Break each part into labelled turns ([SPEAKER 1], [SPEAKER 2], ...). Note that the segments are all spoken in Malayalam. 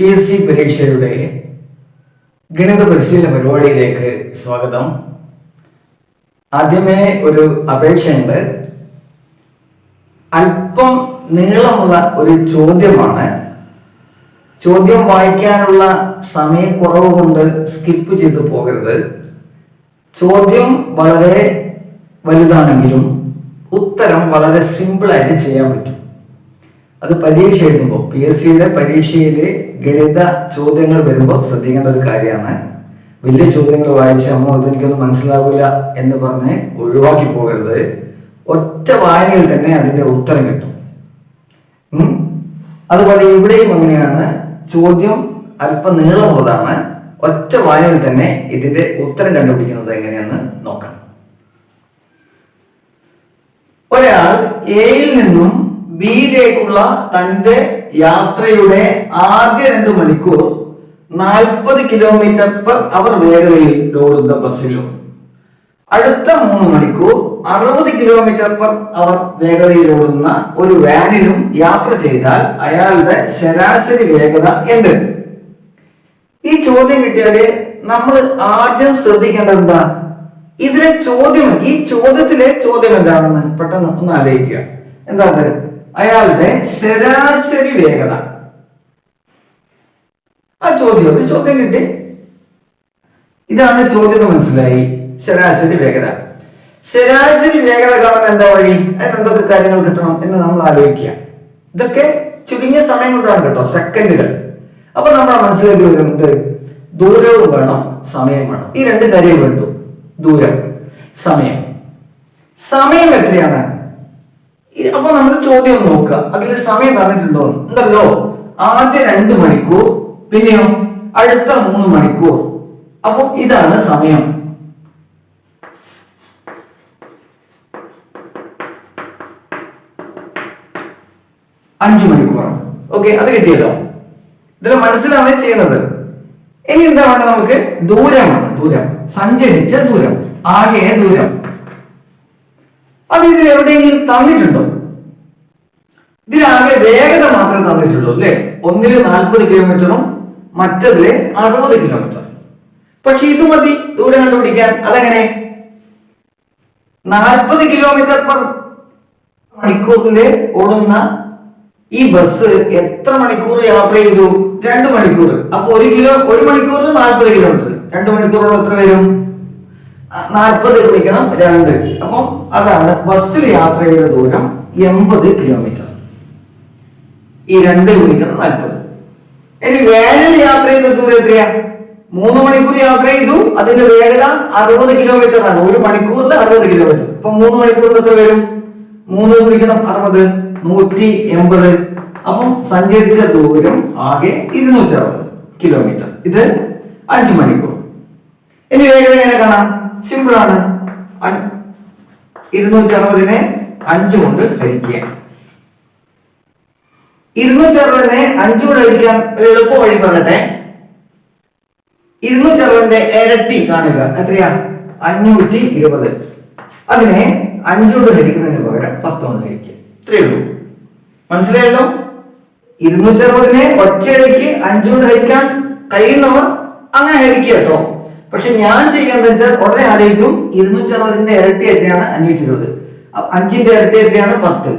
[SPEAKER 1] PSC പരീക്ഷയുടെ ഗണിത പരിശീലന പരിപാടിയിലേക്ക് സ്വാഗതം. ആദ്യമേ ഒരു അപേക്ഷയുണ്ട്. അല്പം നീളമുള്ള ഒരു ചോദ്യമാണ്. ചോദ്യം വായിക്കാനുള്ള സമയക്കുറവ് കൊണ്ട് സ്കിപ്പ് ചെയ്തു പോകരുത്. ചോദ്യം വളരെ വലുതാണെങ്കിലും ഉത്തരം വളരെ സിമ്പിളായിട്ട് ചെയ്യാൻ പറ്റും. അത് പരീക്ഷ എഴുതുമ്പോൾ PSCയുടെ പരീക്ഷയിലെ ഗണിത ചോദ്യങ്ങൾ വരുമ്പോൾ ശ്രദ്ധിക്കേണ്ട ഒരു കാര്യമാണ്. വലിയ ചോദ്യങ്ങൾ വായിച്ചാമോ ഇതെനിക്കൊന്നും മനസ്സിലാവില്ല എന്ന് പറഞ്ഞ് ഒഴിവാക്കി പോകരുത്. ഒറ്റ വായനയിൽ തന്നെ അതിന്റെ ഉത്തരം കിട്ടും. അതുപോലെ ഇവിടെയും അങ്ങനെയാണ്. ചോദ്യം അല്പം നീളമുള്ളതാണ്. ഒറ്റ വായനയിൽ തന്നെ ഇതിന്റെ ഉത്തരം കണ്ടുപിടിക്കുന്നത് എങ്ങനെയെന്ന് നോക്കാം. ഒരാൾ എയിൽ നിന്നും ബിയിലേക്കുള്ള തന്റെ യാത്രയുടെ ആദ്യ 2 മണിക്കൂർ 40 km/h വേഗതയിൽ ഓടുന്ന ബസ്സിലും അടുത്ത 3 മണിക്കൂർ 60 km/h വേഗതയിൽ ഓടുന്ന ഒരു വാനിലും യാത്ര ചെയ്താൽ അയാളുടെ ശരാശരി വേഗത എന്ത്? ഈ ചോദ്യം കിട്ടിയാല് നമ്മൾ ആദ്യം ശ്രദ്ധിക്കേണ്ടത് എന്താ? ഇതിലെ ചോദ്യം, ഈ ചോദ്യത്തിലെ ചോദ്യം എന്താണെന്ന് പെട്ടെന്ന് ഒന്ന് ആലോചിക്കുക. എന്താ? അയാളുടെ ശരാശരി വേഗത. ആ ചോദ്യം കിട്ടി. ഇതാണ് ചോദ്യം, മനസ്സിലായി. ശരാശരി വേഗത. ശരാശരി വേഗത കാണാൻ എന്താ വഴി? അതിന് എന്തൊക്കെ കാര്യങ്ങൾ കിട്ടണം എന്ന് നമ്മൾ ആലോചിക്കുക. ഇതൊക്കെ ചുരുങ്ങിയ സമയം കൊണ്ടാണ് കേട്ടോ, സെക്കൻഡുകൾ. അപ്പൊ നമ്മുടെ മനസ്സിലേക്ക് വരുന്നത് ദൂരവും വേണം, സമയം വേണം. ഈ 2 കാര്യം വേണ്ടു. ദൂരം, സമയം. സമയം എത്രയാണ്? അപ്പൊ നമ്മൾ ചോദ്യം നോക്കുക. അതിൽ സമയം തന്നിട്ടുണ്ടോ? ഉണ്ടല്ലോ. ആദ്യ 2 മണിക്കൂർ, പിന്നെയോ അടുത്ത 3 മണിക്കൂർ. അപ്പൊ ഇതാണ് സമയം. അഞ്ചു മണിക്കൂറാണ്. ഓക്കെ, അത് കിട്ടിയല്ലോ. ഇതിൽ മനസ്സിലാണ് ചെയ്യുന്നത്. ഇനി എന്താ വേണ്ടത്? നമുക്ക് ദൂരമാണ്. ദൂരം, സഞ്ചരിച്ച ദൂരം, ആകെ ദൂരം. അത് ഇതിൽ എവിടെയെങ്കിലും തന്നിട്ടുണ്ടോ? ഇതിലാകെ വേഗത മാത്രമേ തന്നിട്ടുള്ളൂ അല്ലേ? ഒന്നില് 40 കിലോമീറ്ററും മറ്റതില് 60 കിലോമീറ്റർ. പക്ഷെ ഇത് മതി ദൂരം കണ്ടുപിടിക്കാൻ. അതെങ്ങനെ? 40 km/h ഓടുന്ന ഈ ബസ് എത്ര മണിക്കൂർ യാത്ര ചെയ്തു? 2 മണിക്കൂർ. അപ്പൊ 1 മണിക്കൂറിൽ 40 കിലോമീറ്റർ. 2 മണിക്കൂറോളം എത്ര വരും? 40 ഗുണിക്കണം 2. അപ്പം അതാണ് ബസ്സിൽ യാത്ര ചെയ്ത ദൂരം 80 കിലോമീറ്റർ. ഈ 2 ഗുണിക്കണം 40. ഇനി വാനിൽ യാത്ര ചെയ്ത ദൂരം എത്രയാ? 3 മണിക്കൂർ യാത്ര ചെയ്തു. അതിന്റെ വേഗത 60 കിലോമീറ്റർ ആണ്. 1 മണിക്കൂറിൽ 60 കിലോമീറ്റർ. അപ്പൊ 3 മണിക്കൂറിൽ എത്ര വരും? 3 ഗുണിക്കണം 60, 180. അപ്പം സഞ്ചരിച്ച ദൂരം ആകെ 260 കിലോമീറ്റർ. ഇത് 5 മണിക്കൂർ. ഇനി വേഗത എങ്ങനെ കാണാം? സിമ്പിൾ ആണ്. 260നെ 5 കൊണ്ട് ഹരിക്കുക. 260നെ 5 കൊണ്ട് ഹരിക്കാൻ എളുപ്പ വഴി പറയട്ടെ. 260ന്റെ ഇരട്ടി കാണുക. എത്രയാ? 520. അതിനെ 5 കൊണ്ട് ഹരിക്കുന്നതിന് പകരം 10 കൊണ്ട് ഹരിക്കുക. ഇത്രയേ ഉള്ളൂ. മനസ്സിലായല്ലോ? 260നെ ഒറ്റയടിക്ക് 5 കൊണ്ട് ഹരിക്കാൻ കഴിയുന്നവർ അങ്ങനെ ഹരിക്കുക കേട്ടോ. പക്ഷെ ഞാൻ ചെയ്യാന്ന് വെച്ചാൽ ഉടനെ ആലോചിക്കും 260ന്റെ ഇരട്ടി എത്രയാണ്? 520. 5ന്റെ ഇരട്ടി എത്രയാണ്? 10.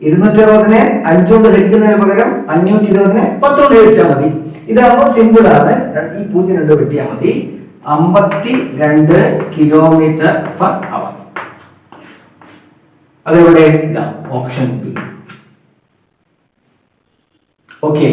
[SPEAKER 1] 260നെ 5 കൊണ്ട് ഹരിക്കുന്നതിന് പകരം 520നെ 10 കൊണ്ട് ഹരിച്ചാൽ മതി. ഇതാകുമ്പോൾ സിമ്പിൾ ആണ്. ഈ 0 വെട്ടിയാൽ മതി. 52 km/h. അതെവിടെ? Option B. ഓക്കെ.